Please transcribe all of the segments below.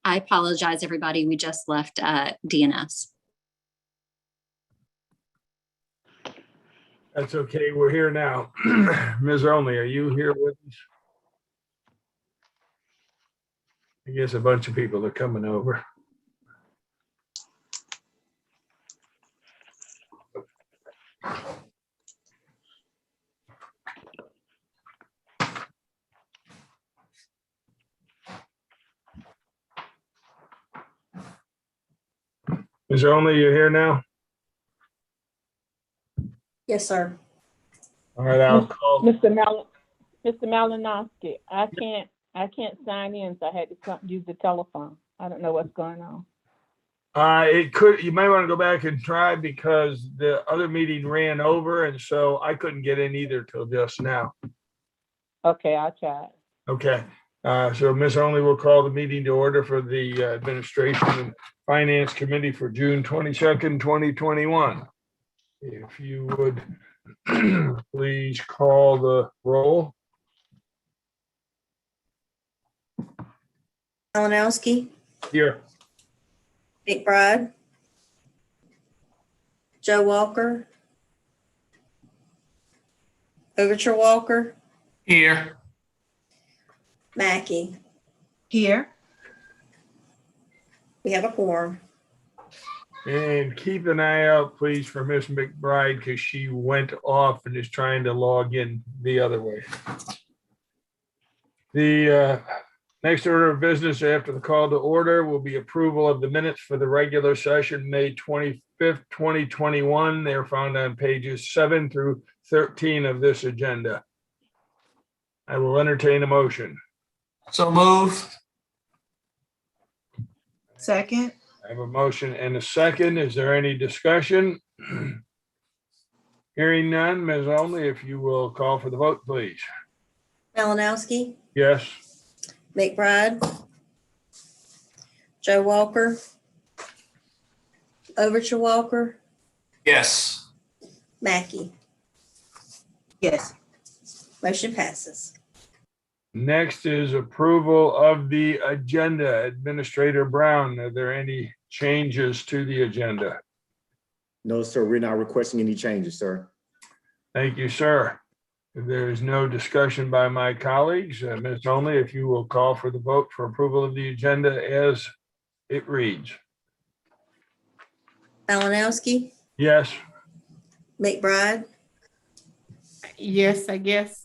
I apologize, everybody. We just left DNS. That's okay. We're here now. Ms. Only, are you here with us? I guess a bunch of people are coming over. Ms. Only, you're here now? Yes, sir. All right, I'll call. Mr. Malinowski, I can't sign in, so I had to use the telephone. I don't know what's going on. You might want to go back and try because the other meeting ran over, and so I couldn't get in either till just now. Okay, I'll try it. Okay, so Ms. Only will call the meeting to order for the Administration and Finance Committee for June 22nd, 2021. If you would please call the roll. Malinowski, Here. McBride, Joe Walker, Overture Walker, Here. Mackey. Here. We have a quorum. And keep an eye out, please, for Miss McBride because she went off and is trying to log in the other way. The next order of business after the call to order will be approval of the minutes for the regular session, May 25th, 2021. They're found on pages 7 through 13 of this agenda. I will entertain a motion. So moved. Second. I have a motion and a second. Is there any discussion? Hearing none, Ms. Only, if you will call for the vote, please. Malinowski, Yes. McBride, Joe Walker, Overture Walker, Yes. Mackey. Yes. Motion passes. Next is approval of the agenda. Administrator Brown, are there any changes to the agenda? No, sir, we're not requesting any changes, sir. Thank you, sir. If there is no discussion by my colleagues, Ms. Only, if you will call for the vote for approval of the agenda as it reads. Malinowski, Yes. McBride, Yes, I guess.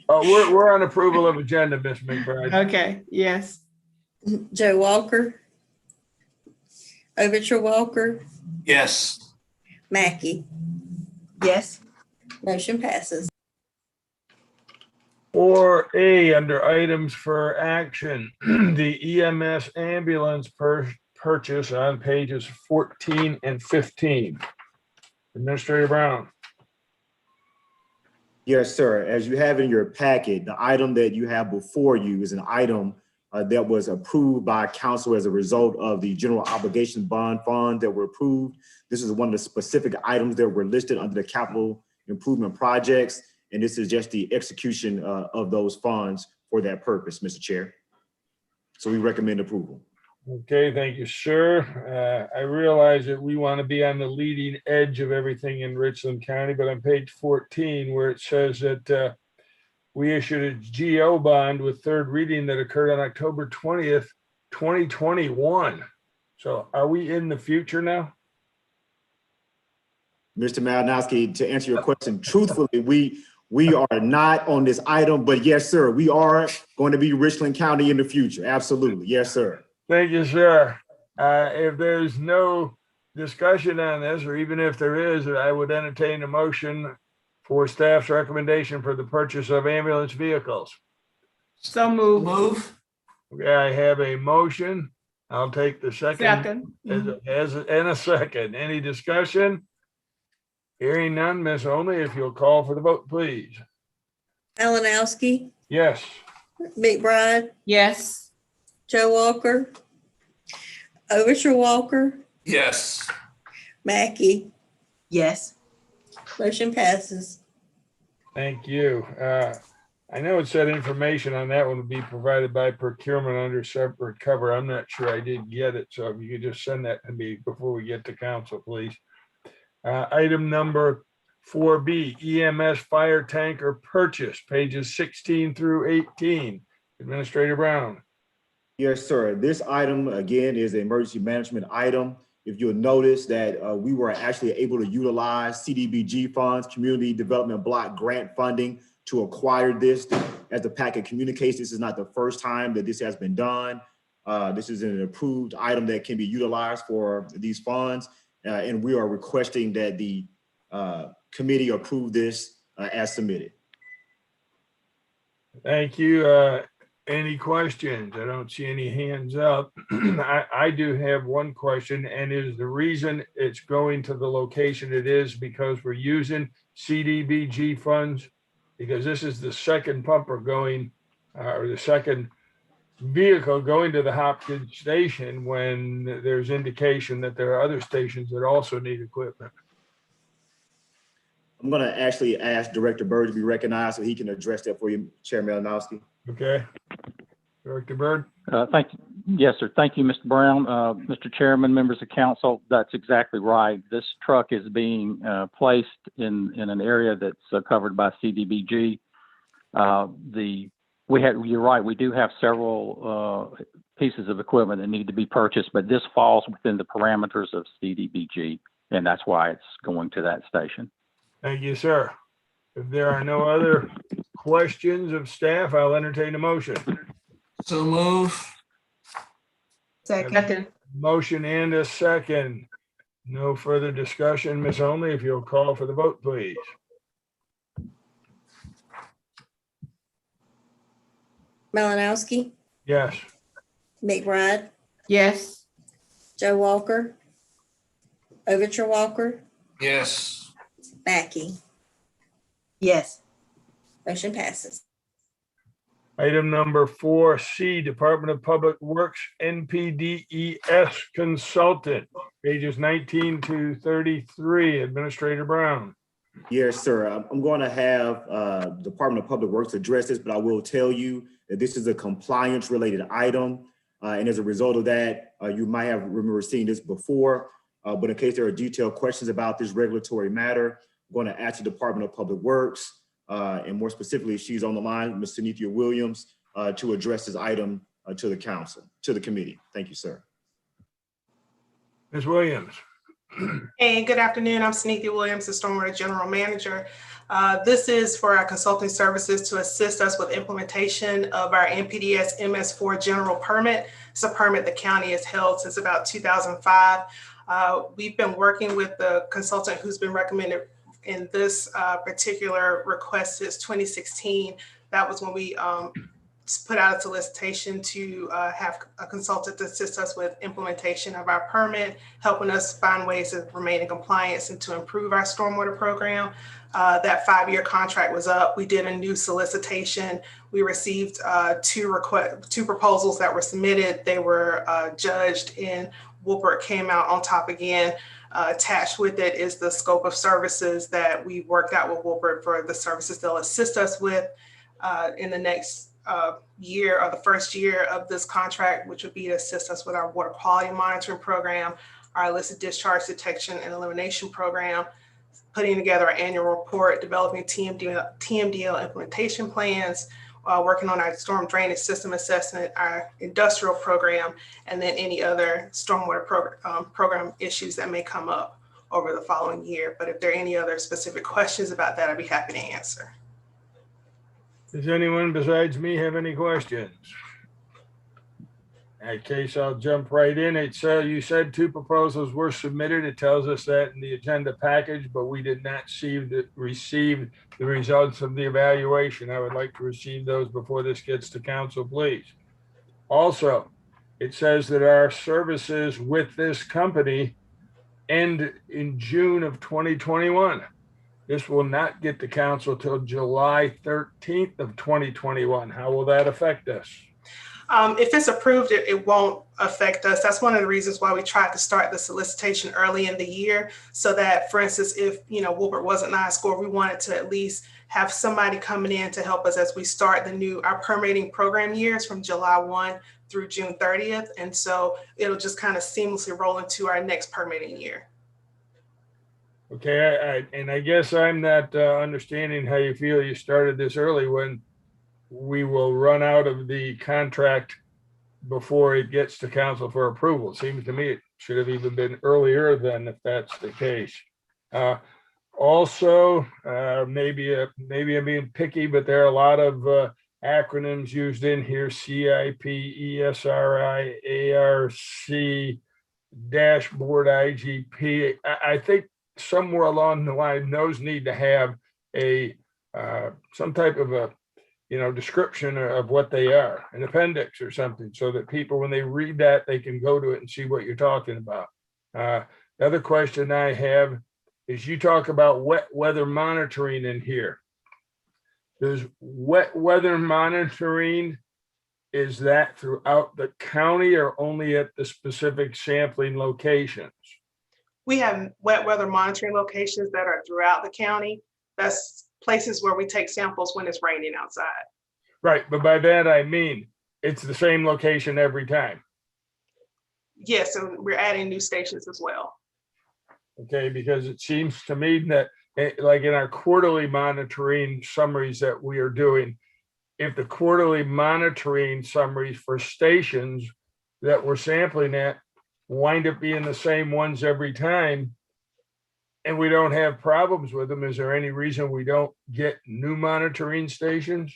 We're on approval of agenda, Ms. McBride. Okay, yes. Joe Walker, Overture Walker, Yes. Mackey. Yes. Motion passes. 4A under items for action, the EMS ambulance purchase on pages 14 and 15. Administrator Brown. Yes, sir. As you have in your packet, the item that you have before you is an item that was approved by council as a result of the general obligation bond fund that were approved. This is one of the specific items that were listed under the capital improvement projects. And this is just the execution of those funds for that purpose, Mr. Chair. So we recommend approval. Okay, thank you, sir. I realize that we want to be on the leading edge of everything in Richland County, but on page 14, where it says that we issued a GO bond with third reading that occurred on October 20th, 2021. So are we in the future now? Mr. Malinowski, to answer your question, truthfully, we are not on this item, but yes, sir, we are going to be Richland County in the future. Absolutely. Yes, sir. Thank you, sir. If there's no discussion on this, or even if there is, I would entertain a motion for staff's recommendation for the purchase of ambulance vehicles. So moved. Move. Okay, I have a motion. I'll take the second. Second. And a second. Any discussion? Hearing none, Ms. Only, if you'll call for the vote, please. Malinowski, Yes. McBride, Yes. Joe Walker, Overture Walker, Yes. Mackey. Yes. Motion passes. Thank you. I know it said information on that one would be provided by procurement under separate cover. I'm not sure I did get it. So if you could just send that to me before we get to council, please. Item number 4B, EMS fire tanker purchase, pages 16 through 18. Administrator Brown. Yes, sir. This item, again, is an emergency management item. If you'll notice that we were actually able to utilize CDBG funds, Community Development Block Grant funding, to acquire this. As the packet communicates, this is not the first time that this has been done. This is an approved item that can be utilized for these funds. And we are requesting that the committee approve this as submitted. Thank you. Any questions? I don't see any hands up. I do have one question, and is the reason it's going to the location it is because we're using CDBG funds? Because this is the second pumper going, or the second vehicle going to the Hopkins station when there's indication that there are other stations that also need equipment. I'm going to actually ask Director Byrd to be recognized so he can address that for you, Chair Malinowski. Okay. Director Byrd. Thank you. Yes, sir. Thank you, Mr. Brown. Mr. Chairman, members of council, that's exactly right. This truck is being placed in an area that's covered by CDBG. You're right, we do have several pieces of equipment that need to be purchased, but this falls within the parameters of CDBG, and that's why it's going to that station. Thank you, sir. If there are no other questions of staff, I'll entertain a motion. So move. Second. Motion and a second. No further discussion. Ms. Only, if you'll call for the vote, please. Malinowski, Yes. McBride, Yes. Joe Walker, Overture Walker, Yes. Mackey. Yes. Motion passes. Item number 4C, Department of Public Works, NPDES consultant, pages 19 to 33. Administrator Brown. Yes, sir. I'm going to have Department of Public Works address this, but I will tell you that this is a compliance related item. And as a result of that, you might have remember seeing this before, but in case there are detailed questions about this regulatory matter, I'm going to ask the Department of Public Works, and more specifically, she's on the line, Ms. Synethia Williams, to address this item to the council, to the committee. Thank you, sir. Ms. Williams. Hey, good afternoon. I'm Synethia Williams, the Stormwater General Manager. This is for our consulting services to assist us with implementation of our NPDES MS4 general permit. It's a permit the county has held since about 2005. We've been working with the consultant who's been recommended in this particular request since 2016. That was when we put out a solicitation to have a consultant to assist us with implementation of our permit, helping us find ways to remain in compliance and to improve our stormwater program. That 5-year contract was up. We did a new solicitation. We received two proposals that were submitted. They were judged, and Woolpert came out on top again. Attached with it is the scope of services that we worked out with Woolpert for the services they'll assist us with in the next year, or the first year of this contract, which would be to assist us with our water quality monitoring program, our illicit discharge detection and elimination program, putting together an annual report, developing TMDL implementation plans, working on our storm drainage system assessment, our industrial program, and then any other stormwater program issues that may come up over the following year. But if there are any other specific questions about that, I'd be happy to answer. Does anyone besides me have any questions? In that case, I'll jump right in. You said 2 proposals were submitted. It tells us that in the agenda package, but we did not receive the results of the evaluation. I would like to receive those before this gets to council, please. Also, it says that our services with this company end in June of 2021. This will not get to council till July 13th of 2021. How will that affect us? If it's approved, it won't affect us. That's one of the reasons why we tried to start the solicitation early in the year, so that, for instance, if Woolpert wasn't NISCOR, we wanted to at least have somebody coming in to help us as we start our permitting program years from July 1 through June 30th. And so it'll just kind of seamlessly roll into our next permitting year. Okay, I guess I'm not understanding how you feel you started this early when we will run out of the contract before it gets to council for approval. Seems to me it should have even been earlier than if that's the case. Also, maybe I'm being picky, but there are a lot of acronyms used in here: CIP, ESRI, ARC, dashboard, IGP. I think somewhere along the line, those need to have a some type of a description of what they are, an appendix or something, so that people, when they read that, they can go to it and see what you're talking about. The other question I have is, you talk about wet weather monitoring in here. Does wet weather monitoring, is that throughout the county or only at the specific sampling locations? We have wet weather monitoring locations that are throughout the county. That's places where we take samples when it's raining outside. Right, but by that I mean it's the same location every time. Yes, and we're adding new stations as well. Okay, because it seems to me that like in our quarterly monitoring summaries that we are doing, if the quarterly monitoring summaries for stations that we're sampling at wind up being the same ones every time, and we don't have problems with them, is there any reason we don't get new monitoring stations?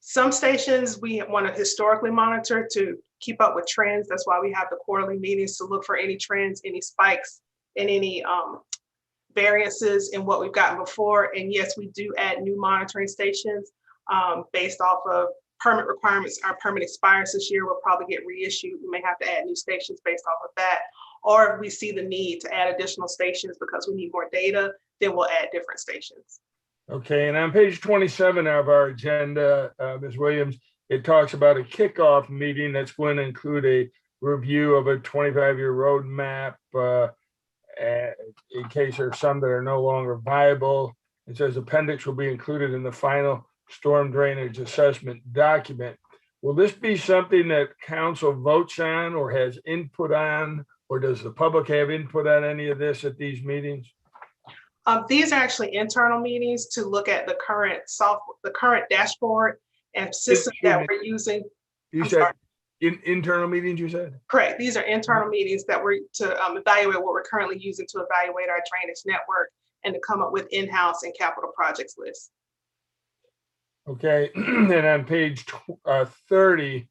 Some stations we want to historically monitor to keep up with trends. That's why we have the quarterly meetings, to look for any trends, any spikes, and any variances in what we've gotten before. And yes, we do add new monitoring stations based off of permit requirements. Our permit expires this year, we'll probably get reissued. We may have to add new stations based off of that. Or if we see the need to add additional stations because we need more data, then we'll add different stations. Okay, and on page 27 of our agenda, Ms. Williams, it talks about a kickoff meeting that's going to include a review of a 25-year roadmap in case there's some that are no longer viable. It says appendix will be included in the final storm drainage assessment document. Will this be something that council votes on or has input on, or does the public have input on any of this at these meetings? These are actually internal meetings to look at the current dashboard and system that we're using. You said internal meetings, you said? Correct. These are internal meetings that we're to evaluate what we're currently using to evaluate our drainage network and to come up with in-house and capital projects lists. Okay, and on page 30,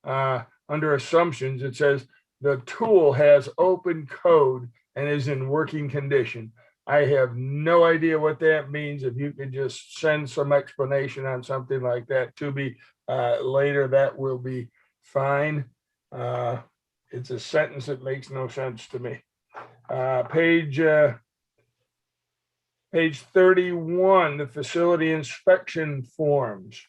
under assumptions, it says the tool has open code and is in working condition. I have no idea what that means. If you could just send some explanation on something like that to me later, that will be fine. It's a sentence that makes no sense to me. Page 31, the facility inspection forms.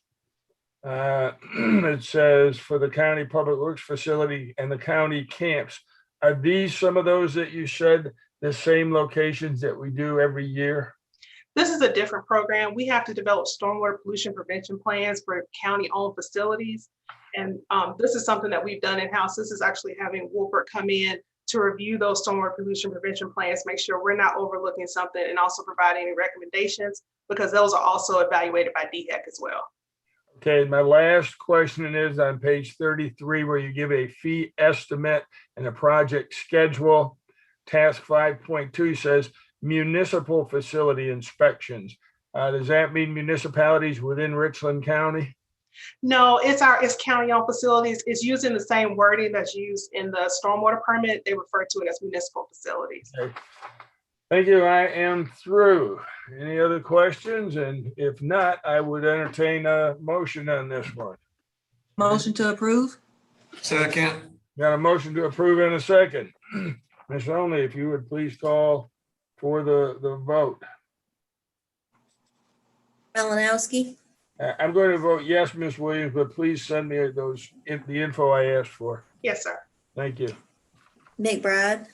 It says for the county public works facility and the county camps. Are these some of those that you said the same locations that we do every year? This is a different program. We have to develop stormwater pollution prevention plans for county-owned facilities. And this is something that we've done in-house. This is actually having Wolpert come in to review those stormwater pollution prevention plans, make sure we're not overlooking something, and also provide any recommendations, because those are also evaluated by DHEC as well. Okay, my last question is on page 33, where you give a fee estimate and a project schedule. Task 5.2 says municipal facility inspections. Does that mean municipalities within Richland County? No, it's county-owned facilities. It's using the same wording that's used in the stormwater permit. They refer to it as municipal facilities. Okay. Thank you. I am through. Any other questions? And if not, I would entertain a motion on this one. Motion to approve? Second. Got a motion to approve in a second. Ms. Maloney, if you would please call for the vote. Malinowski, I'm going to vote yes, Ms. Williams, but please send me the info I asked for. Yes, sir. Thank you. McBride,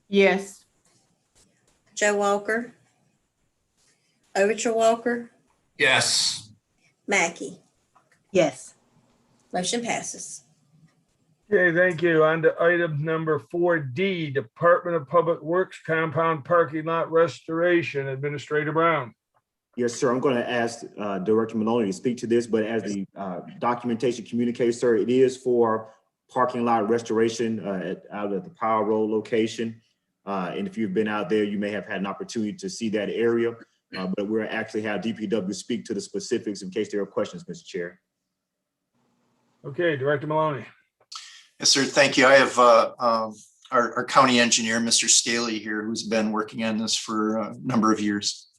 Yes. Joe Walker, Overture Walker, Yes. Mackey. Yes. Motion passes. Okay, thank you. On to item number 4D, Department of Public Works Compound Parking Lot Restoration, Administrator Brown. Yes, sir. I'm going to ask Director Maloney to speak to this, but as the documentation communicates, sir, it is for parking lot restoration out at the Power Road location. And if you've been out there, you may have had an opportunity to see that area, but we'll actually have DPW speak to the specifics in case there are questions, Mr. Chair. Okay, Director Maloney. Yes, sir. Thank you. I have our county engineer, Mr. Staley here, who's been working on this for a number of years.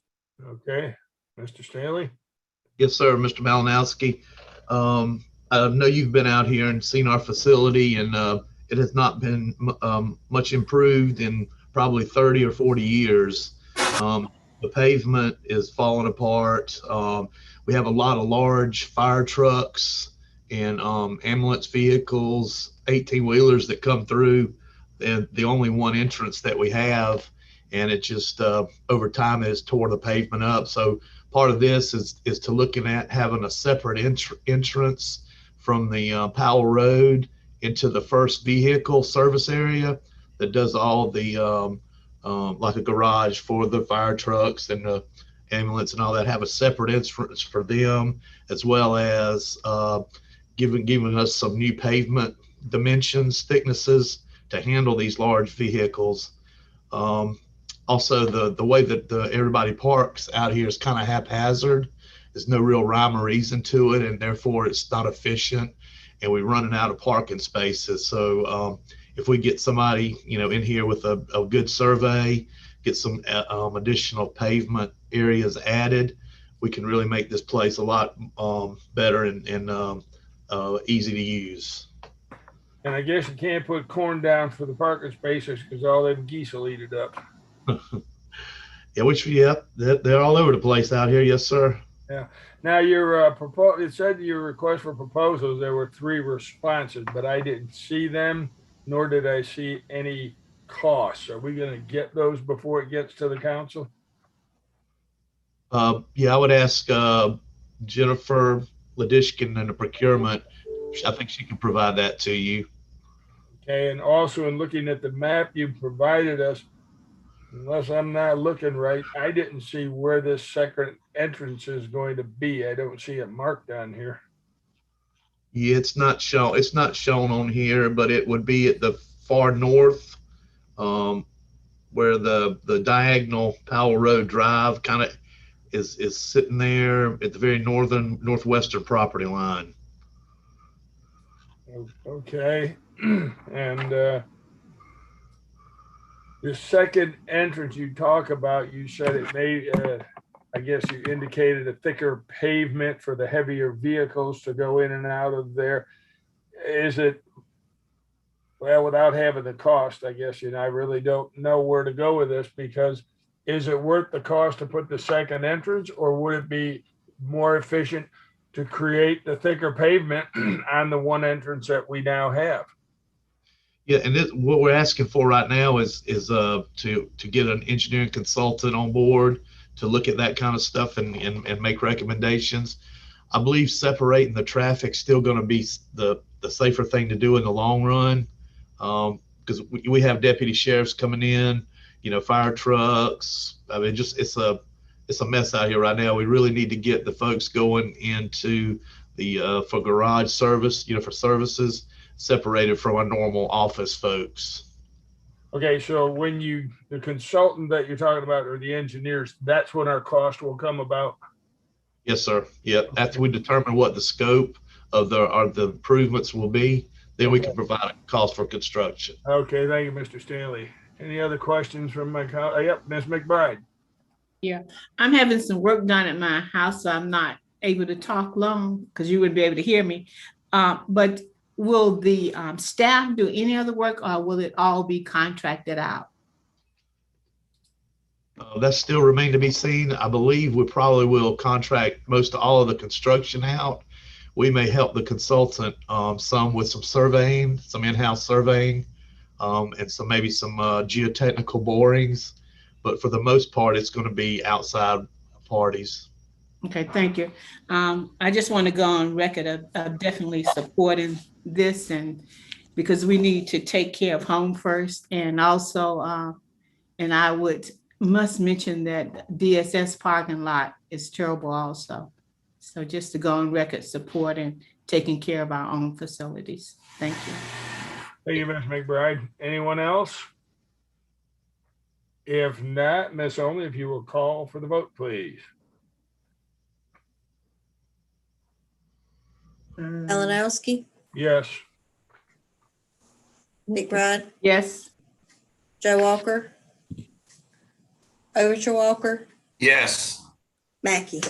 Okay, Mr. Staley. Yes, sir, Mr. Malinowski. I know you've been out here and seen our facility, and it has not been much improved in probably 30 or 40 years. The pavement is falling apart. We have a lot of large fire trucks and ambulance vehicles, 18-wheelers that come through, and the only one entrance that we have, and it just over time has tore the pavement up. So part of this is to looking at having a separate entrance from the Powell Road into the first vehicle service area that does all the like a garage for the fire trucks and the ambulance and all that, have a separate entrance for them, as well as giving us some new pavement dimensions, thicknesses to handle these large vehicles. Also, the way that everybody parks out here is kind of haphazard. There's no real rhyme or reason to it, and therefore it's not efficient, and we're running out of parking spaces. So if we get somebody, in here with a good survey, get some additional pavement areas added, we can really make this place a lot better and easy to use. And I guess you can't put corn down for the parking spaces because all them geese will eat it up. Yeah, they're all over the place out here. Yes, sir. Yeah. Now your it said your request for proposals, there were 3 responses, but I didn't see them, nor did I see any costs. Are we going to get those before it gets to the council? Yeah, I would ask Jennifer Ladishkin in the procurement. I think she can provide that to you. Okay, and also in looking at the map you provided us, unless I'm not looking right, I didn't see where this second entrance is going to be. I don't see it marked on here. Yeah, it's not shown on here, but it would be at the far north, where the diagonal Powell Road Drive kind of is sitting there at the very northwestern property line. Okay, and the second entrance you talk about, you said it may, I guess you indicated a thicker pavement for the heavier vehicles to go in and out of there. Is it, well, without having the cost, I guess, I really don't know where to go with this, because is it worth the cost to put the second entrance, or would it be more efficient to create the thicker pavement on the one entrance that we now have? Yeah, and what we're asking for right now is to get an engineering consultant on board to look at that kind of stuff and make recommendations. I believe separating the traffic still going to be the safer thing to do in the long run, because we have deputy sheriffs coming in, fire trucks. I mean, it's a mess out here right now. We really need to get the folks going into the for garage service, for services, separated from our normal office folks. Okay, so when the consultant that you're talking about, or the engineers, that's when our cost will come about? Yes, sir. Yep. After we determine what the scope of the improvements will be, then we can provide a cost for construction. Okay, thank you, Mr. Stanley. Any other questions from my colleague? Yep, Ms. McBride. Yeah, I'm having some work done at my house, so I'm not able to talk long because you wouldn't be able to hear me. But will the staff do any other work, or will it all be contracted out? That still remains to be seen. I believe we probably will contract most of all of the construction out. We may help the consultant some with some surveying, some in-house surveying, and maybe some geotechnical borings. But for the most part, it's going to be outside parties. Okay, thank you. I just want to go on record of definitely supporting this, and because we need to take care of home first, and also, and I must mention that DSS parking lot is terrible also. So just to go on record supporting taking care of our own facilities. Thank you. Thank you, Ms. McBride. Anyone else? If not, Ms. Only, if you will call for the vote, please. Malinowski, Yes. McBride, Yes. Joe Walker, Overture Walker, Yes. Mackey.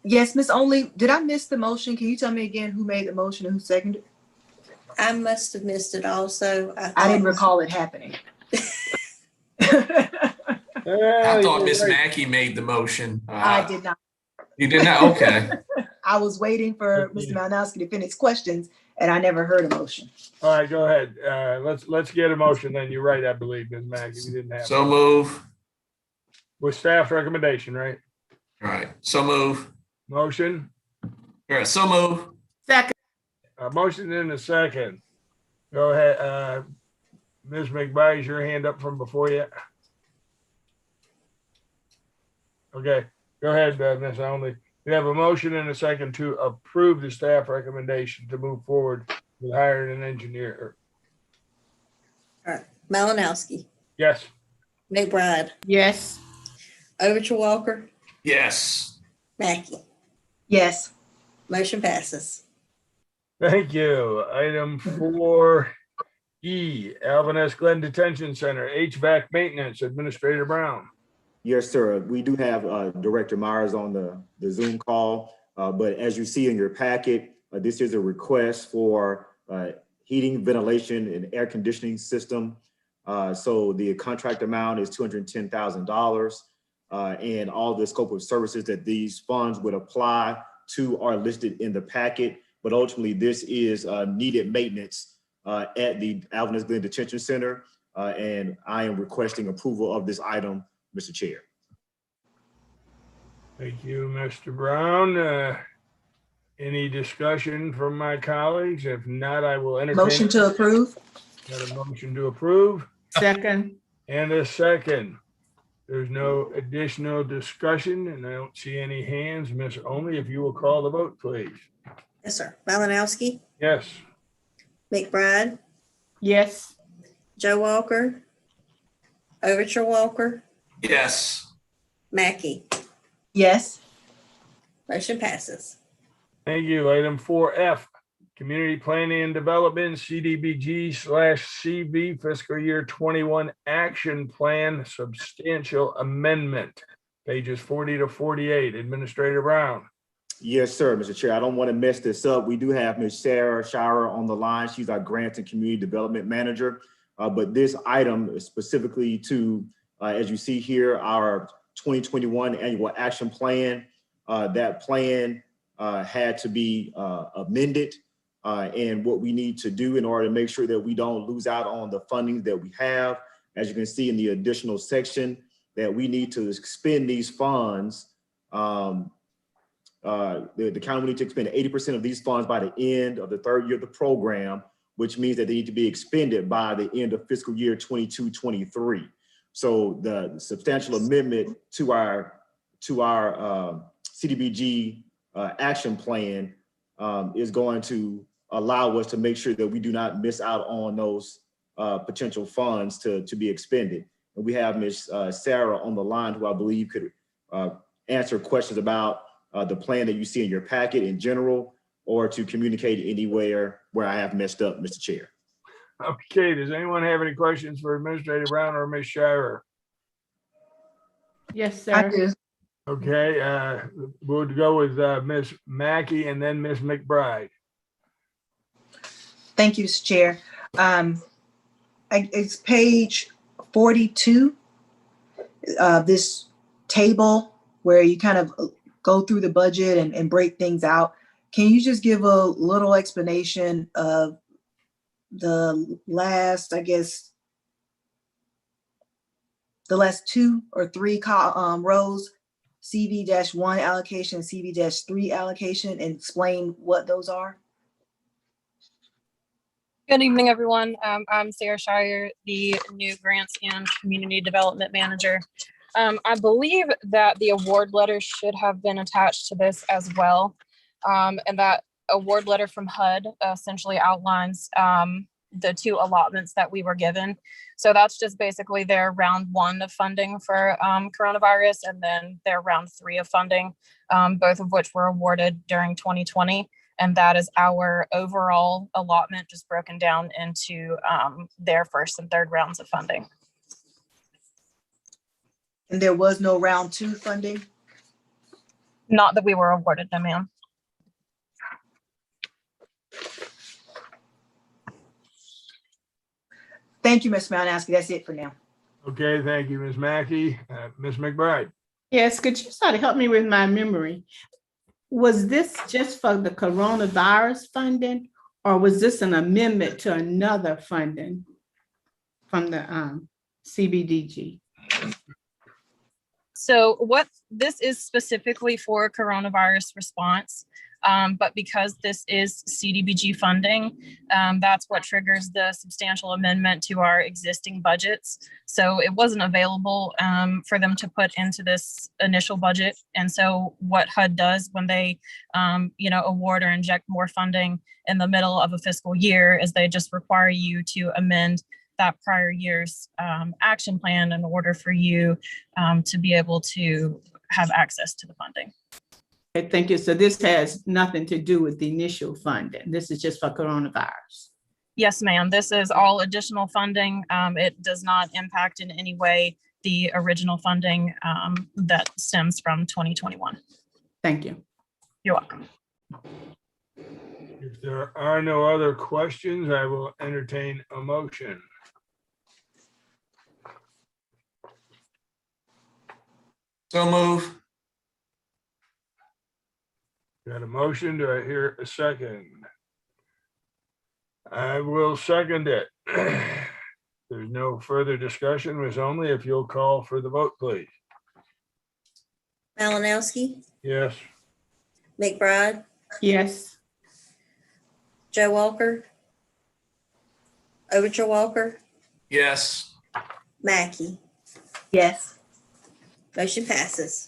Yes, Miss Only, did I miss the motion? Can you tell me again who made the motion and who seconded? I must have missed it also. I didn't recall it happening. I thought Miss Mackey made the motion. I did not. You did not? Okay. I was waiting for Mr. Malinowski to finish questions and I never heard a motion. All right, go ahead. Let's get a motion then. You're right, I believe, Ms. Mackey. We didn't have. So move. With staff recommendation, right? All right. So move. Motion. All right. So move. Second. Motion in a second. Go ahead. Ms. McBride, is your hand up from before yet? Okay, go ahead, Ms. Only. We have a motion and a second to approve the staff recommendation to move forward with hiring an engineer. All right, Malinowski, Yes. McBride, Yes. Overture Walker, Yes. Mackey. Yes. Motion passes. Thank you. Item 4E, Alvin S. Glenn Detention Center, HVAC maintenance, Administrator Brown. Yes, sir. We do have Director Myers on the Zoom call, but as you see in your packet, this is a request for heating, ventilation, and air conditioning system. So the contract amount is $210,000, and all the scope of services that these funds would apply to are listed in the packet. But ultimately, this is needed maintenance at the Alvin S. Glenn Detention Center, and I am requesting approval of this item, Mr. Chair. Thank you, Mr. Brown. Any discussion from my colleagues? If not, I will entertain. Motion to approve. Got a motion to approve Second. and a second. There's no additional discussion and I don't see any hands. Miss Only, if you will call the vote, please. Yes, sir. Malinowski, Yes. McBride, Yes. Joe Walker, Overture Walker, Yes. Mackey. Yes. Motion passes. Thank you. Item 4F, Community Planning and Development, CDBG/CV Fiscal Year 21 Action Plan Substantial Amendment, pages 40 to 48. Administrator Brown. Yes, sir, Mr. Chair. I don't want to mess this up. We do have Ms. Sarah Shire on the line. She's our Grants and Community Development Manager. But this item is specifically to, as you see here, our 2021 Annual Action Plan. That plan had to be amended. And what we need to do in order to make sure that we don't lose out on the funding that we have, as you can see in the additional section, that we need to expend these funds. The county will need to expend 80% of these funds by the end of the third year of the program, which means that they need to be expended by the end of fiscal year 22-23. So the substantial amendment to our CDBG action plan is going to allow us to make sure that we do not miss out on those potential funds to be expended. And we have Ms. Sarah on the line, who I believe could answer questions about the plan that you see in your packet in general, or to communicate anywhere where I have messed up, Mr. Chair. Okay, does anyone have any questions for Administrator Brown or Ms. Shire? Yes, I sir. do. Okay, we'll go with Ms. Mackey and then Ms. McBride. Thank you, Mr. Chair. It's page 42, this table where you kind of go through the budget and break things out. Can you just give a little explanation of the last, I guess, the last 2 or 3 rows, CV-1 allocation, CV-3 allocation, and explain what those are? Good evening, everyone. I'm Sarah Shire, the new Grants and Community Development Manager. I believe that the award letter should have been attached to this as well. And that award letter from HUD essentially outlines the 2 allotments that we were given. So that's just basically their round 1 of funding for coronavirus, and then their round 3 of funding, both of which were awarded during 2020. And that is our overall allotment, just broken down into their first and third rounds of funding. And there was no round 2 funding? Not that we were awarded, no, ma'am. Thank you, Ms. Malinowski. That's it for now. Okay, thank you, Ms. Mackey. Ms. McBride. Yes, could you sort of help me with my memory? Was this just for the coronavirus funding, or was this an amendment to another funding from the CBDG? So what this is specifically for coronavirus response, but because this is CDBG funding, that's what triggers the substantial amendment to our existing budgets. So it wasn't available for them to put into this initial budget. And so what HUD does when they, award or inject more funding in the middle of a fiscal year is they just require you to amend that prior year's action plan in order for you to be able to have access to the funding. Okay, thank you. So this has nothing to do with the initial funding. This is just for coronavirus. Yes, ma'am. This is all additional funding. It does not impact in any way the original funding that stems from 2021. Thank you. You're welcome. If there are no other questions, I will entertain a motion. So move. Got a motion? Do I hear a second? I will second it. There's no further discussion, Ms. Only, if you'll call for the vote, please. Malinowski, Yes. McBride, Yes. Joe Walker, Overture Walker, Yes. Mackey. Yes. Motion passes.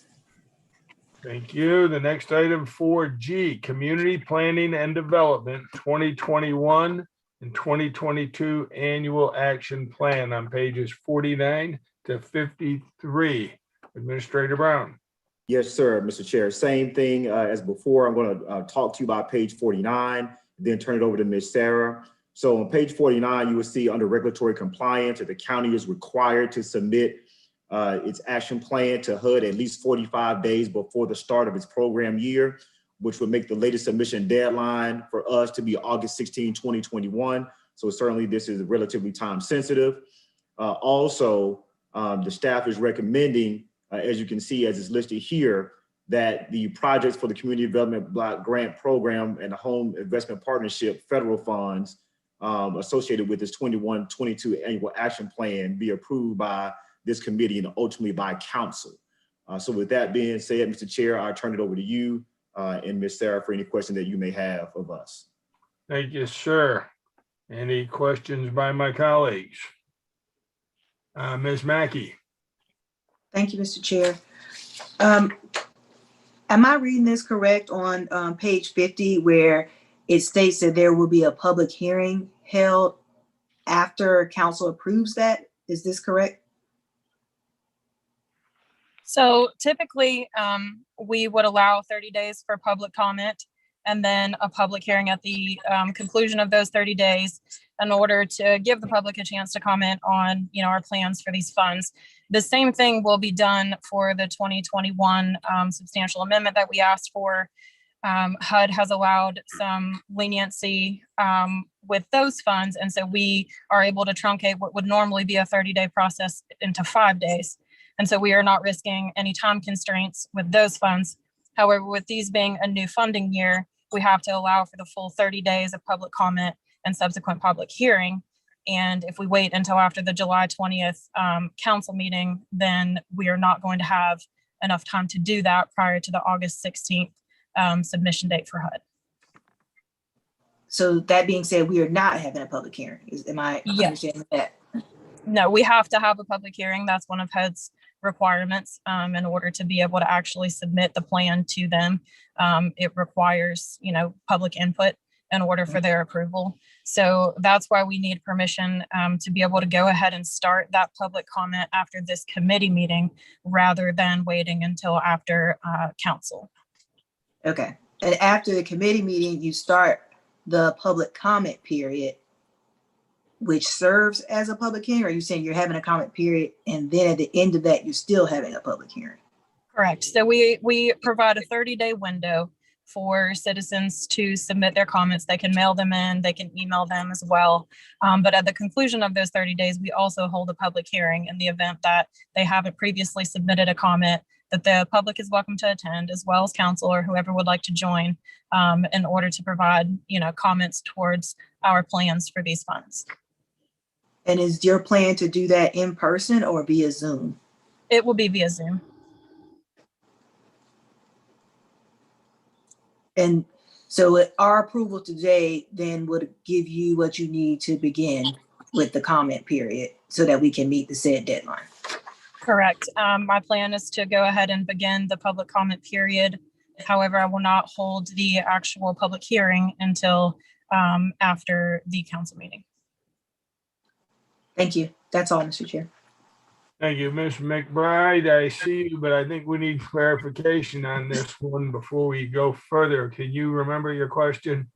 Thank you. The next item, 4G, Community Planning and Development 2021 and 2022 Annual Action Plan on pages 49 to 53. Administrator Brown. Yes, sir, Mr. Chair. Same thing as before. I'm going to talk to you about page 49, then turn it over to Ms. Sarah. So on page 49, you will see under regulatory compliance that the county is required to submit its action plan to HUD at least 45 days before the start of its program year, which would make the latest submission deadline for us to be August 16, 2021. So certainly this is relatively time sensitive. Also, the staff is recommending, as you can see, as is listed here, that the projects for the Community Development Block Grant Program and the Home Investment Partnership federal funds associated with this 21-22 Annual Action Plan be approved by this committee and ultimately by council. So with that being said, Mr. Chair, I'll turn it over to you and Ms. Sarah for any questions that you may have of us. Thank you, sir. Any questions by my colleagues? Ms. Mackey. Thank you, Mr. Chair. Am I reading this correct on page 50 where it states that there will be a public hearing held after council approves that? Is this correct? So typically, we would allow 30 days for public comment and then a public hearing at the conclusion of those 30 days in order to give the public a chance to comment on, our plans for these funds. The same thing will be done for the 2021 substantial amendment that we asked for. HUD has allowed some leniency with those funds. And so we are able to truncate what would normally be a 30-day process into 5 days. And so we are not risking any time constraints with those funds. However, with these being a new funding year, we have to allow for the full 30 days of public comment and subsequent public hearing. And if we wait until after the July 20th council meeting, then we are not going to have enough time to do that prior to the August 16th submission date for HUD. So that being said, we are not having a public hearing. Am I Yes. understanding that? No, we have to have a public hearing. That's one of HUD's requirements in order to be able to actually submit the plan to them. It requires, public input in order for their approval. So that's why we need permission to be able to go ahead and start that public comment after this committee meeting rather than waiting until after council. Okay. And after the committee meeting, you start the public comment period, which serves as a public hearing? Or are you saying you're having a comment period and then at the end of that, you're still having a public hearing? Correct. So we provide a 30-day window for citizens to submit their comments. They can mail them in, they can email them as well. But at the conclusion of those 30 days, we also hold a public hearing in the event that they haven't previously submitted a comment, that the public is welcome to attend, as well as council or whoever would like to join in order to provide, comments towards our plans for these funds. And is your plan to do that in person or via Zoom? It will be via Zoom. And so our approval today then would give you what you need to begin with the comment period so that we can meet the said deadline. Correct. My plan is to go ahead and begin the public comment period. However, I will not hold the actual public hearing until after the council meeting. Thank you. That's all, Mr. Chair. Thank you, Ms. McBride. I see you, but I think we need clarification on this one before we go further. Can you remember your question?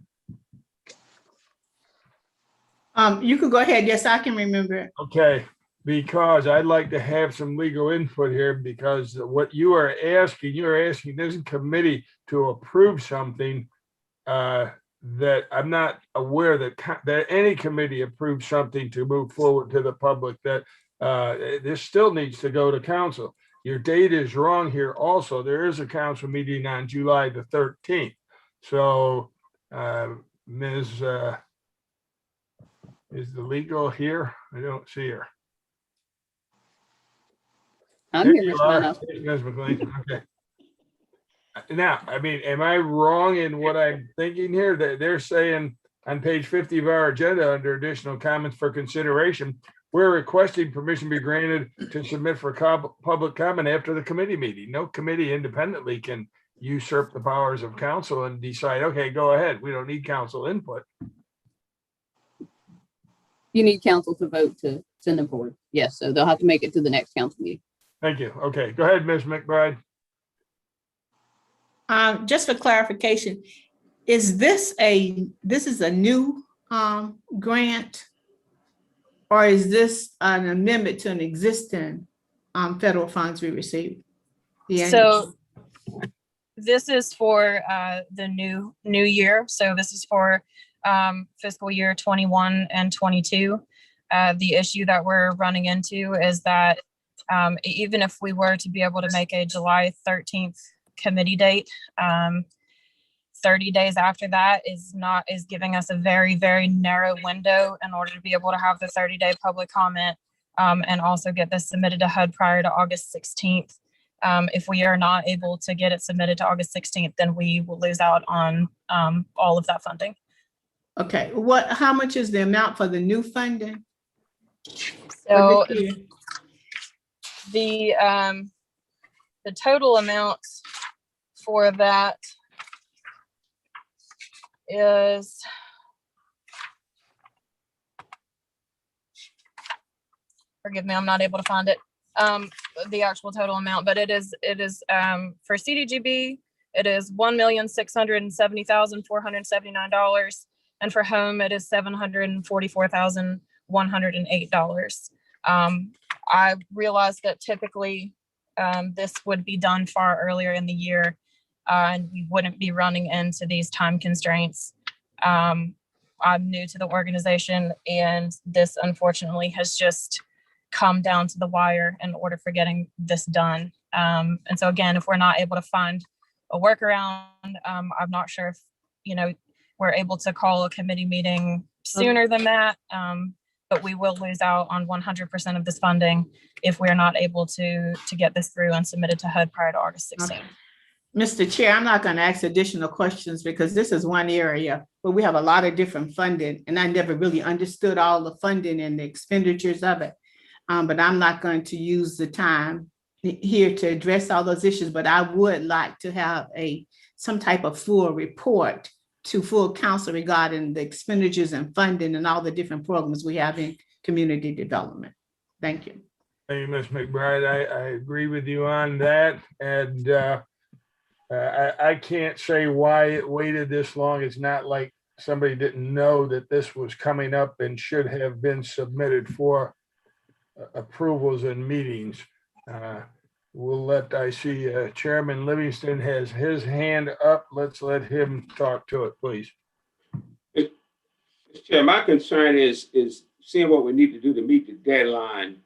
You could go ahead. Yes, I can remember it. Okay, because I'd like to have some legal input here, because what you're asking this committee to approve something that I'm not aware that any committee approved something to move forward to the public, that this still needs to go to council. Your date is wrong here also. There is a council meeting on July the 13th. So Ms. Is the legal here? I don't see her. I'm here, Ms. McBride. Ms. McLean. Okay. Now, I mean, am I wrong in what I'm thinking here? That they're saying on page 50 of our agenda, under additional comments for consideration, we're requesting permission be granted to submit for public comment after the committee meeting. No committee independently can usurp the powers of council and decide, okay, go ahead. We don't need council input. You need council to vote to send them forward. Yes, so they'll have to make it to the next council meeting. Thank you. Okay, go ahead, Ms. McBride. Just for clarification, is this a new grant, or is this an amendment to an existing federal funds we received? So this is for the new year. So this is for fiscal year 21 and 22. The issue that we're running into is that even if we were to be able to make a July 13th committee date, 30 days after that is giving us a very, very narrow window in order to be able to have the 30-day public comment and also get this submitted to HUD prior to August 16th. If we are not able to get it submitted to August 16th, then we will lose out on all of that funding. Okay, how much is the amount for the new funding? So the total amount for that is forgive me, I'm not able to find it, the actual total amount, but it is for CDGB, it is $1,670,479, and for home it is $744,108. I realized that typically this would be done far earlier in the year, and we wouldn't be running into these time constraints. I'm new to the organization, and this unfortunately has just come down to the wire in order for getting this done. And so again, if we're not able to find a workaround, I'm not sure if, we're able to call a committee meeting sooner than that. but we will lose out on 100% of this funding if we're not able to get this through and submit it to HUD prior to August 16th. Okay. Mr. Chair, I'm not going to ask additional questions because this is one area where we have a lot of different funding, and I never really understood all the funding and the expenditures of it. But I'm not going to use the time here to address all those issues, but I would like to have some type of full report to full council regarding the expenditures and funding and all the different programs we have in community development. Thank you. Thank you, Ms. McBride. I agree with you on that. And I can't say why it waited this long. It's not like somebody didn't know that this was coming up and should have been submitted for approvals and meetings. I see Chairman Livingston has his hand up. Let's let him talk to it, please. Mr. Chair, my concern is seeing what we need to do to meet the deadline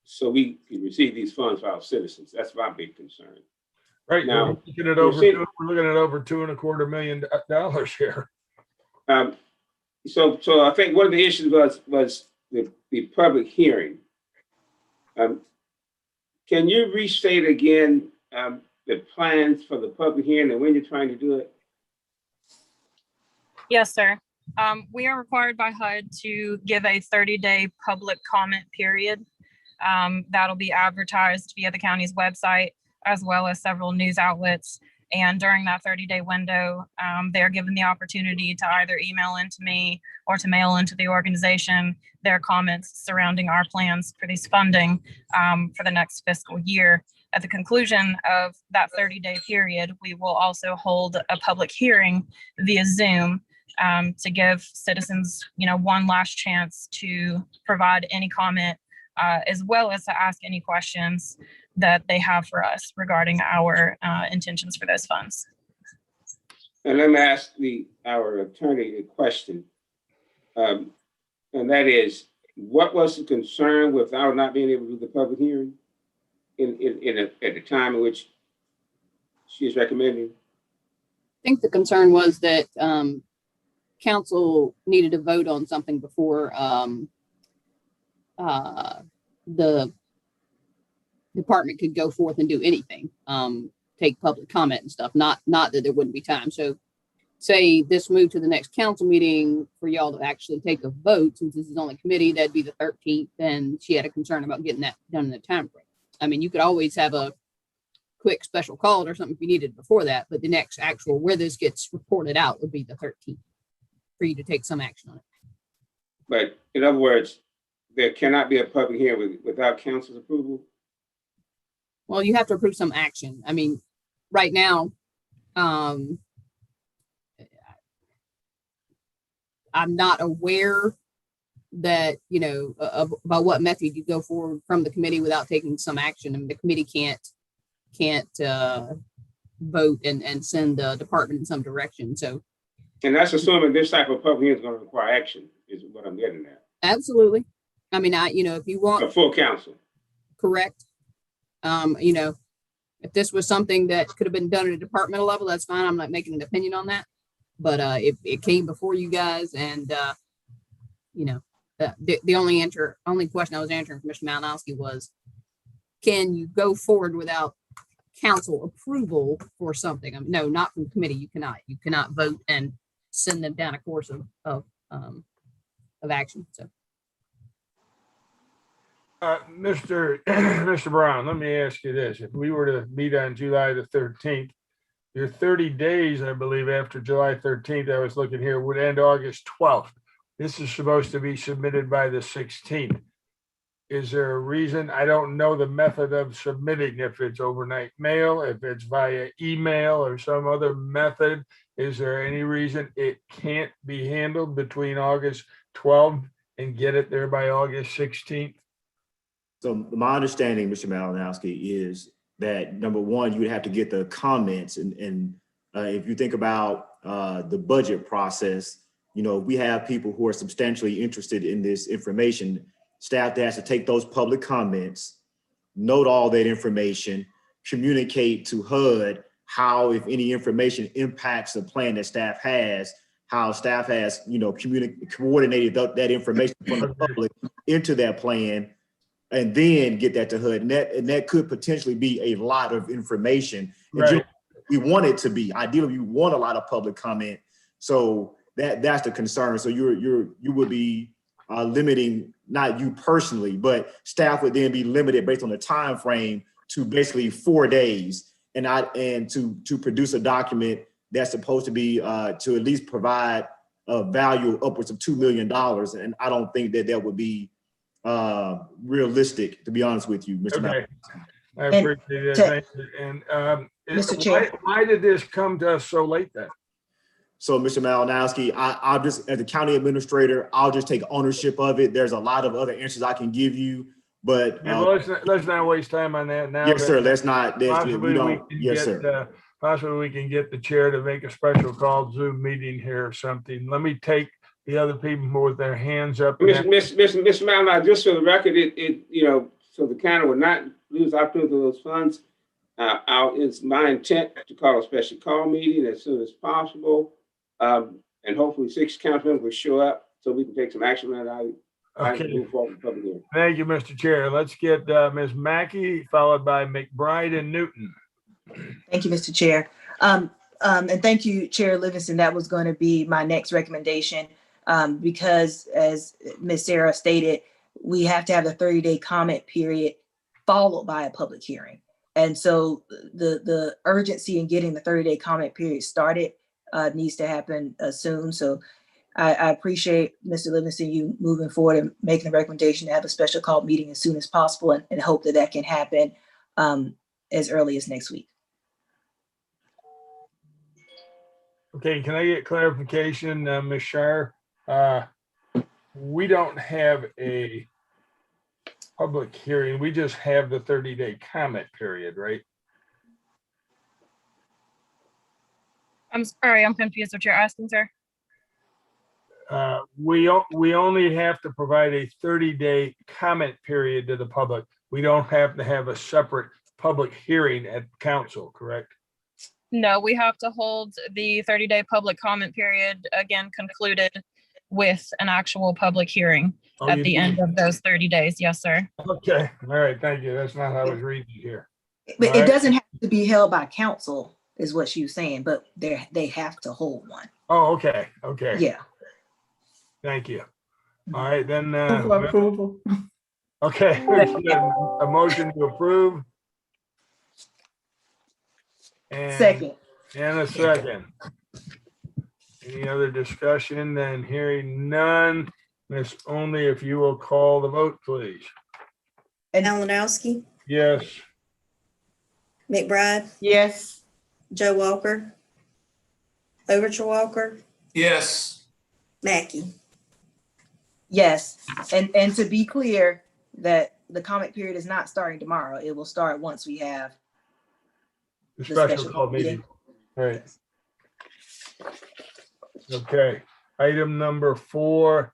so we can receive these funds for our citizens. That's my big concern. Right now, we're looking at over $2.25 million here. So I think one of the issues was the public hearing. Can you restate again the plans for the public hearing and when you're trying to do it? Yes, sir. We are required by HUD to give a 30-day public comment period. That'll be advertised via the county's website as well as several news outlets. And during that 30-day window, they're given the opportunity to either email into me or to mail into the organization their comments surrounding our plans for these funding for the next fiscal year. At the conclusion of that 30-day period, we will also hold a public hearing via Zoom to give citizens, one last chance to provide any comment as well as to ask any questions that they have for us regarding our intentions for those funds. And let me ask our attorney a question. And that is, what was the concern with our not being able to do the public hearing at the time in which she is recommending? I think the concern was that council needed to vote on something before the department could go forth and do anything, take public comment and stuff, not that there wouldn't be time. So say this moved to the next council meeting for y'all to actually take a vote, since this is only committee, that'd be the 13th, and she had a concern about getting that done in the time frame. I mean, you could always have a quick special call or something if you needed before that, but the next actual where this gets reported out would be the 13th for you to take some action on it. But in other words, there cannot be a public hearing without council's approval? Well, you have to approve some action. I mean, right now, I'm not aware that, about what method you go forward from the committee without taking some action. I mean, the committee can't vote and send the department in some direction. So, and that's assuming this type of public hearing is going to require action, is what I'm getting at. Absolutely. I mean, if you want a full council, correct. If this was something that could have been done at a departmental level, that's fine. I'm not making an opinion on that. But if it came before you guys, and the only question I was answering from Mr. Malinowski was, can you go forward without council approval for something? No, not from committee. You cannot vote and send them down a course of action. So. Mr. Brown, let me ask you this. If we were to meet on July the 13th, your 30 days, I believe, after July 13th, I was looking here, would end August 12th. This is supposed to be submitted by the 16th. Is there a reason? I don't know the method of submitting, if it's overnight mail, if it's via email or some other method. Is there any reason it can't be handled between August 12th and get it there by August 16th? So my understanding, Mr. Malinowski, is that number one, you would have to get the comments, and if you think about the budget process, we have people who are substantially interested in this information. Staff has to take those public comments, note all that information, communicate to HUD how, if any information impacts the plan that staff has, how staff has, coordinated that information from the public into that plan, and then get that to HUD. And that could potentially be a lot of information. Right. We want it to be. Ideally, we want a lot of public comment. So that's the concern. So you would be limiting, not you personally, but staff would then be limited based on the time frame to basically 4 days, and to produce a document that's supposed to be to at least provide a value upwards of $2 million. And I don't think that would be realistic, to be honest with you, Mr. Okay. Maloney. I appreciate that. Thank you. And Mr. Chair. why did this come to us so late then? So, Mr. Malinowski, I'll just, as the county administrator, I'll just take ownership of it. There's a lot of other answers I can give you, but Yeah, well, let's not waste time on that now. yes, sir. Let's not. Possibly we can get the chair to make a special called Zoom meeting here or something. Let me take the other people with their hands up. Mr. Maloney, just for the record, so the county will not lose opportunity of those funds. It's my intent to call a special call meeting as soon as possible. And hopefully 6 council members will show up so we can take some action on that. Okay. Move forward with public hearing. Thank you, Mr. Chair. Let's get Ms. Mackey, followed by McBride and Newton. Thank you, Mr. Chair. And thank you, Chair Livingston. That was going to be my next recommendation because, as Ms. Sarah stated, we have to have the 30-day comment period followed by a public hearing. And so the urgency in getting the 30-day comment period started needs to happen soon. So I appreciate, Mr. Livingston, you moving forward and making the recommendation to have a special call meeting as soon as possible, and hope that can happen as early as next week. Okay, can I get clarification, Ms. Shire? We don't have a public hearing. We just have the 30-day comment period, right? I'm sorry, I'm confused what you're asking, sir. We only have to provide a 30-day comment period to the public. We don't have to have a separate public hearing at council, correct? No, we have to hold the 30-day public comment period, again, concluded with an actual public hearing at the end of those 30 days. Yes, sir. Okay, all right, thank you. That's not how I was reading here. But it doesn't have to be held by council, is what she was saying, but they have to hold one. Oh, okay, okay. Yeah. Thank you. All right, then. Approval. Okay, a motion to approve. Second. And a second. Any other discussion? Then hearing none, Ms. Only, if you will call the vote, please. Malinowski, Yes. McBride, Yes. Joe Walker, Overture Walker, Yes. Mackey. Yes. And to be clear, that the comment period is not starting tomorrow. It will start once we have The special call meeting. Right. Okay. Item number 4H,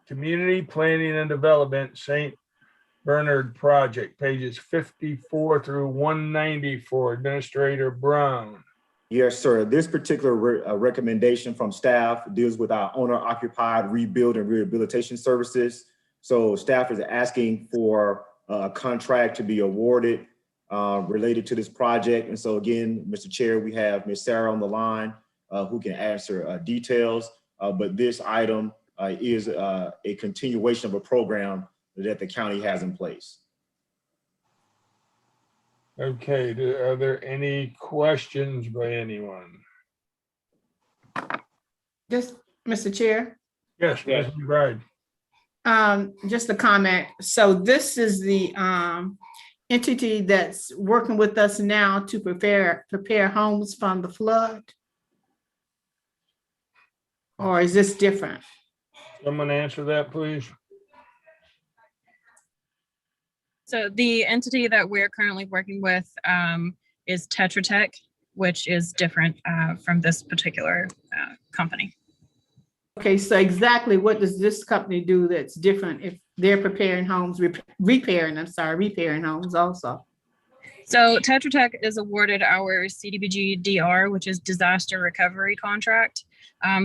Community Planning and Development, St. Bernard Project, pages 54 through 194, Administrator Brown. Yes, sir. This particular recommendation from staff deals with our owner-occupied rebuild and rehabilitation services. So staff is asking for a contract to be awarded related to this project. And so again, Mr. Chair, we have Ms. Sarah on the line who can answer details. But this item is a continuation of a program that the county has in place. Okay, are there any questions by anyone? Just, Mr. Chair. Yes, Ms. McBride. Just a comment. So this is the entity that's working with us now to prepare homes from the flood? Or is this different? Someone answer that, please. So the entity that we're currently working with is Tetra Tech, which is different from this particular company. Okay, so exactly what does this company do that's different if they're preparing homes, repairing homes also? So Tetra Tech is awarded our CDBG DR, which is disaster recovery contract.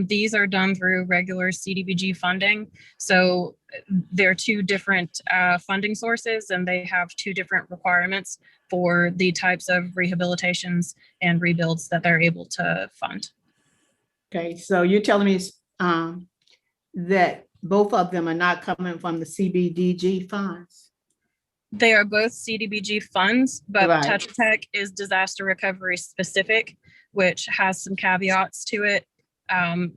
These are done through regular CDBG funding. So they're two different funding sources, and they have two different requirements for the types of rehabilitations and rebuilds that they're able to fund. Okay, so you're telling me that both of them are not coming from the CBDG funds? They are both CDBG funds, but Right. Tetra Tech is disaster recovery specific, which has some caveats to it.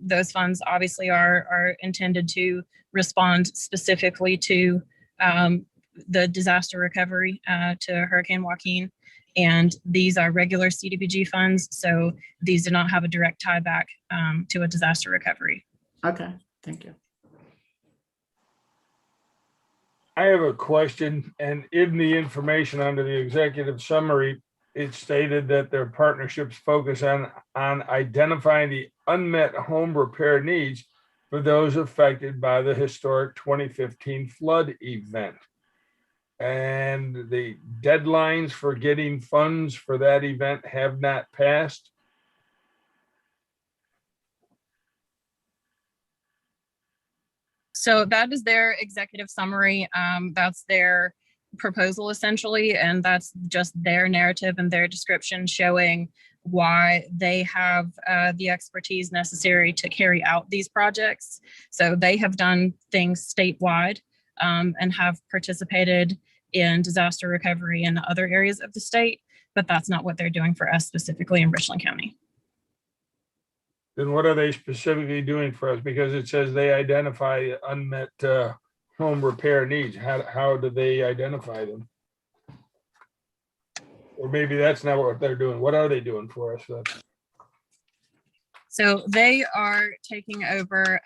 Those funds obviously are intended to respond specifically to the disaster recovery to Hurricane Joaquin. And these are regular CDBG funds, so these do not have a direct tie back to a disaster recovery. Okay, thank you. I have a question, and in the information under the executive summary, it stated that their partnerships focus on identifying the unmet home repair needs for those affected by the historic 2015 flood event. And the deadlines for getting funds for that event have not passed. So that is their executive summary. That's their proposal essentially, and that's just their narrative and their description showing why they have the expertise necessary to carry out these projects. So they have done things statewide and have participated in disaster recovery in other areas of the state, but that's not what they're doing for us specifically in Richland County. Then what are they specifically doing for us? Because it says they identify unmet home repair needs. How do they identify them? Or maybe that's not what they're doing. What are they doing for us? So they are taking over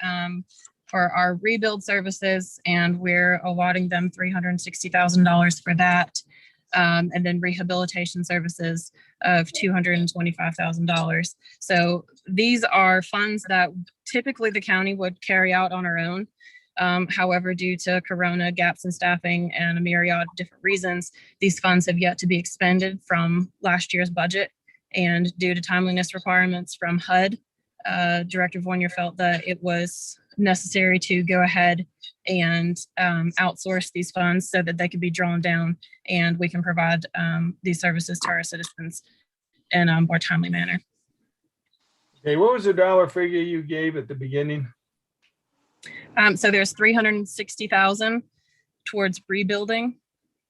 for our rebuild services, and we're allotting them $360,000 for that. And then rehabilitation services of $225,000. So these are funds that typically the county would carry out on our own. However, due to Corona, gaps in staffing, and a myriad of different reasons, these funds have yet to be expended from last year's budget. And due to timeliness requirements from HUD, Director Voynier felt that it was necessary to go ahead and outsource these funds so that they could be drawn down and we can provide these services to our citizens in a more timely manner. Okay, what was the dollar figure you gave at the beginning? So there's $360,000 towards rebuilding,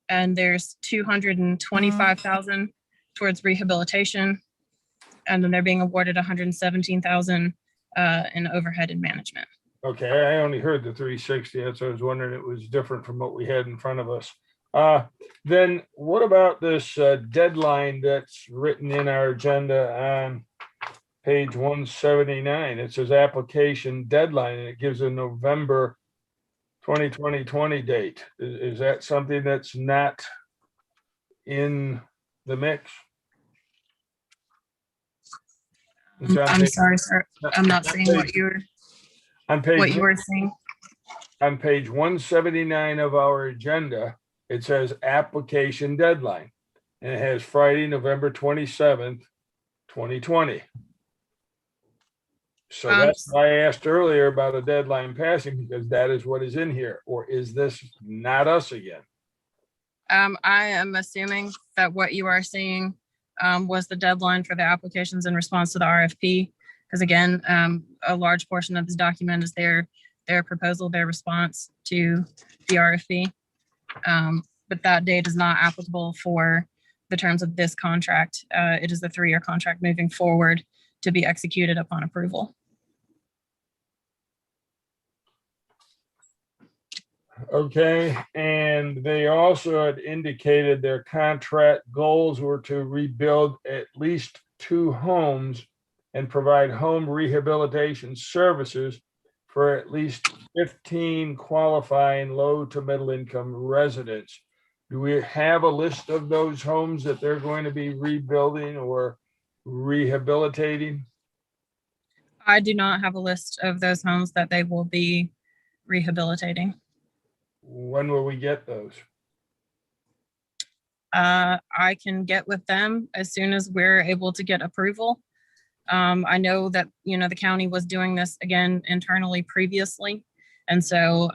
and there's $225,000 towards rehabilitation, and then they're being awarded $117,000 in overhead and management. Okay, I only heard the 360. That's why I was wondering it was different from what we had in front of us. Then what about this deadline that's written in our agenda on page 179? It says application deadline, and it gives a November 2020 date. Is that something that's not in the mix? I'm sorry, sir. I'm not seeing what you're seeing. On page 179 of our agenda, it says application deadline, and it has Friday, November 27th, 2020. So that's why I asked earlier about a deadline passing, because that is what is in here. Or is this not us again? I am assuming that what you are seeing was the deadline for the applications in response to the RFP. Because again, a large portion of this document is their proposal, their response to the RFP. But that date is not applicable for the terms of this contract. It is the 3-year contract moving forward to be executed upon approval. Okay, and they also had indicated their contract goals were to rebuild at least 2 homes and provide home rehabilitation services for at least 15 qualifying low to middle income residents. Do we have a list of those homes that they're going to be rebuilding or rehabilitating? I do not have a list of those homes that they will be rehabilitating. When will we get those? I can get with them as soon as we're able to get approval. I know that, the county was doing this again internally previously. And so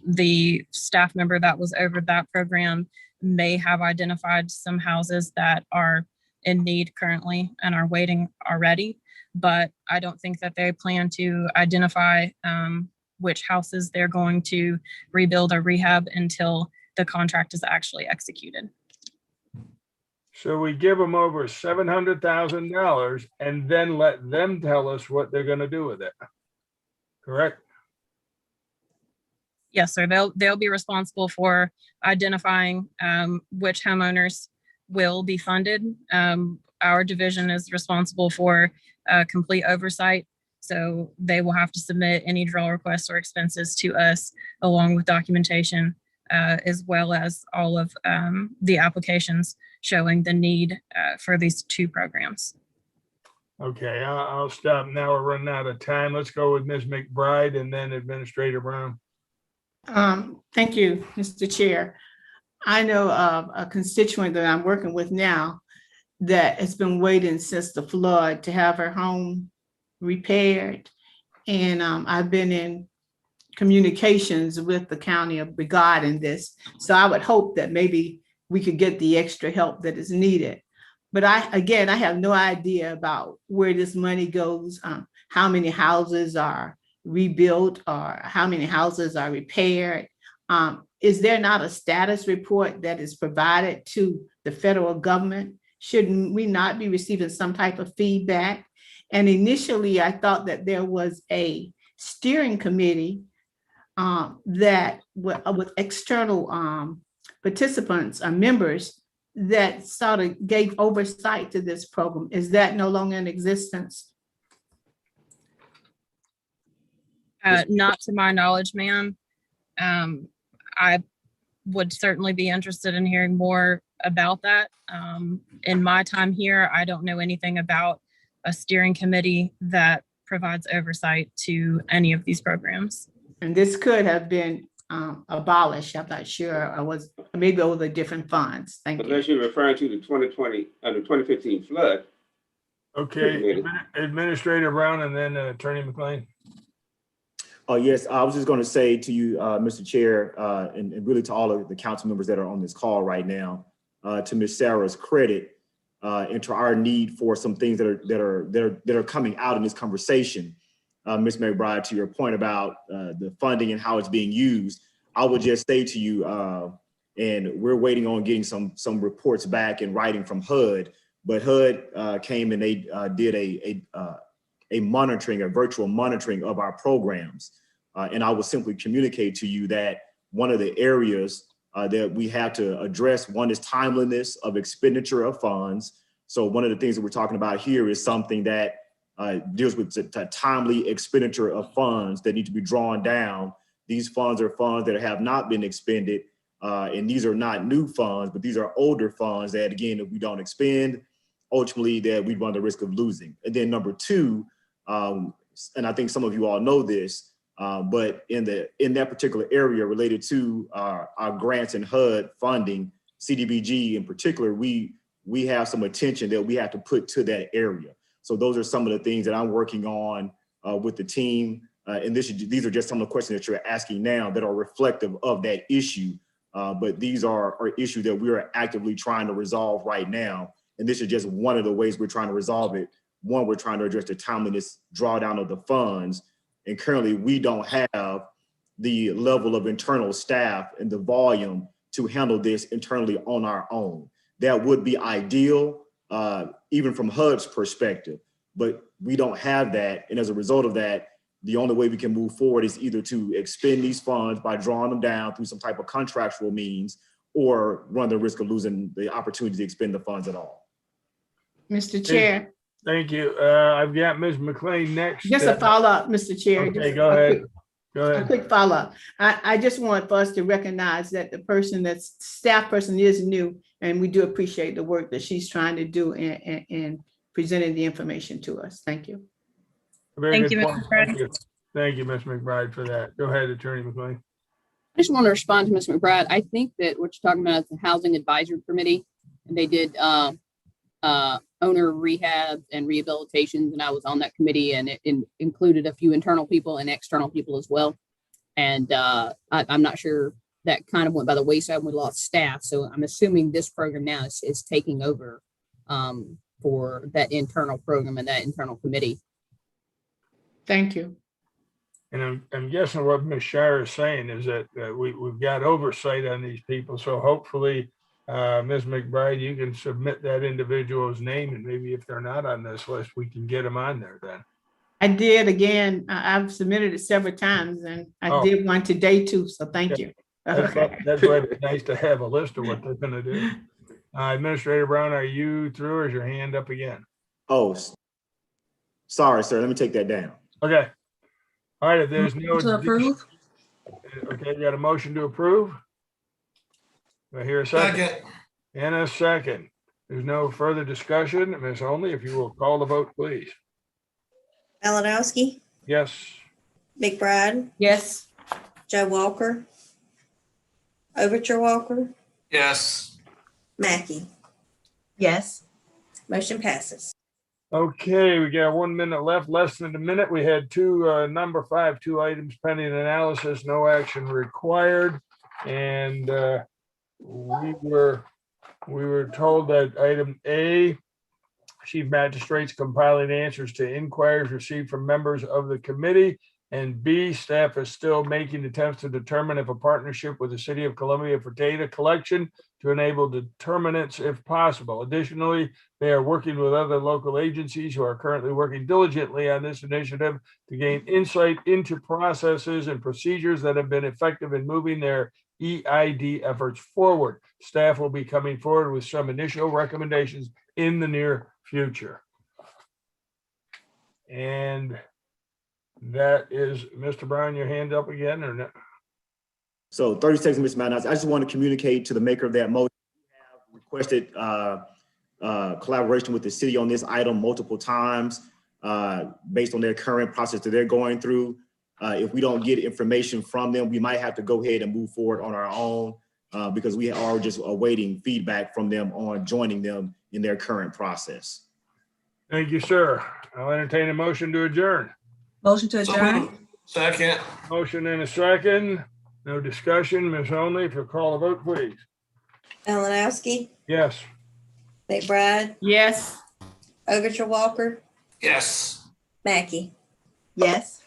the staff member that was over that program may have identified some houses that are in need currently and are waiting already. But I don't think that they plan to identify which houses they're going to rebuild or rehab until the contract is actually executed. So we give them over $700,000 and then let them tell us what they're going to do with it. Correct? Yes, sir. They'll be responsible for identifying which homeowners will be funded. Our division is responsible for complete oversight. So they will have to submit any draw requests or expenses to us along with documentation, as well as all of the applications showing the need for these two programs. Okay, I'll stop now. We're running out of time. Let's go with Ms. McBride and then Administrator Brown. Thank you, Mr. Chair. I know of a constituent that I'm working with now that has been waiting since the flood to have her home repaired. And I've been in communications with the county regarding this. So I would hope that maybe we could get the extra help that is needed. But I have no idea about where this money goes, how many houses are rebuilt or how many houses are repaired. Is there not a status report that is provided to the federal government? Shouldn't we not be receiving some type of feedback? And initially, I thought that there was a steering committee that with external participants or members that sort of gave oversight to this program. Is that no longer in existence? Not to my knowledge, ma'am. I would certainly be interested in hearing more about that. In my time here, I don't know anything about a steering committee that provides oversight to any of these programs. And this could have been abolished. I'm not sure. Maybe over the different funds. Thank you. Unless you're referring to the 2020 and the 2015 flood. Okay, Administrator Brown and then Attorney McLean. Yes, I was just going to say to you, Mr. Chair, and really to all of the council members that are on this call right now, to Ms. Sarah's credit, and to our need for some things that are coming out in this conversation. Ms. McBride, to your point about the funding and how it's being used, I would just say to you, and we're waiting on getting some reports back in writing from HUD, but HUD came and they did a monitoring, a virtual monitoring of our programs. And I will simply communicate to you that one of the areas that we have to address, one is timeliness of expenditure of funds. So one of the things that we're talking about here is something that deals with the timely expenditure of funds that need to be drawn down. These funds are funds that have not been expended, and these are not new funds, but these are older funds that, again, if we don't expend, ultimately that we run the risk of losing. And then number two, and I think some of you all know this, but in that particular area related to our grants and HUD funding, CDBG in particular, we have some attention that we have to put to that area. So those are some of the things that I'm working on with the team. And these are just some of the questions that you're asking now that are reflective of that issue. But these are issues that we are actively trying to resolve right now. And this is just one of the ways we're trying to resolve it. One, we're trying to address the timeliness drawdown of the funds. And currently we don't have the level of internal staff and the volume to handle this internally on our own. That would be ideal, even from HUD's perspective, but we don't have that. And as a result of that, the only way we can move forward is either to expend these funds by drawing them down through some type of contractual means or run the risk of losing the opportunity to expend the funds at all. Mr. Chair. Thank you. I've got Ms. McLean next. Just a follow-up, Mr. Chair. Okay, go ahead. Go ahead. A quick follow-up. I just want for us to recognize that the staff person is new, and we do appreciate the work that she's trying to do in presenting the information to us. Thank you. Thank you, Ms. McBride. Thank you, Ms. McBride, for that. Go ahead, Attorney McLean. I just want to respond to Ms. McBride. I think that what you're talking about is the Housing Advisory Committee, and they did owner rehab and rehabilitations, and I was on that committee, and it included a few internal people and external people as well. And I'm not sure, that kind of went by the wayside when we lost staff. So I'm assuming this program now is taking over for that internal program and that internal committee. Thank you. And I'm guessing what Ms. Shire is saying is that we've got oversight on these people. So hopefully, Ms. McBride, you can submit that individual's name, and maybe if they're not on this list, we can get them on there then. I did again. I've submitted it several times, and I did one today too. So thank you. That's why it's nice to have a list of what they're going to do. Administrator Brown, are you through, or is your hand up again? Oh, sorry, sir. Let me take that down. Okay. All right. If there's no To approve? Okay, we got a motion to approve. Do I hear a second? Second. And a second. There's no further discussion. Ms. Only, if you will call the vote, please. Malinowski, Yes. McBride, Yes. Joe Walker, Overture Walker, Yes. Mackey. Yes. Motion passes. Okay, we got 1 minute left, less than a minute. We had number 5, 2 items pending analysis, no action required. And we were told that item A, Chief Magistrate's compiling answers to inquiries received from members of the committee. And B, staff is still making attempts to determine if a partnership with the City of Columbia for data collection to enable determinants if possible. Additionally, they are working with other local agencies who are currently working diligently on this initiative to gain insight into processes and procedures that have been effective in moving their EID efforts forward. Staff will be coming forward with some initial recommendations in the near future. And that is, Mr. Brown, your hand up again or not? So 30 seconds, Mr. Maddox. I just want to communicate to the maker of that motion. We have requested collaboration with the city on this item multiple times based on their current process that they're going through. If we don't get information from them, we might have to go ahead and move forward on our own because we are just awaiting feedback from them on joining them in their current process. Thank you, sir. I'll entertain a motion to adjourn. Motion to adjourn. Second. Motion and a second. No discussion. Ms. Only, if you'll call the vote, please. Malinowski, Yes. McBride, Yes. Overture Walker, Yes. Mackey. Yes.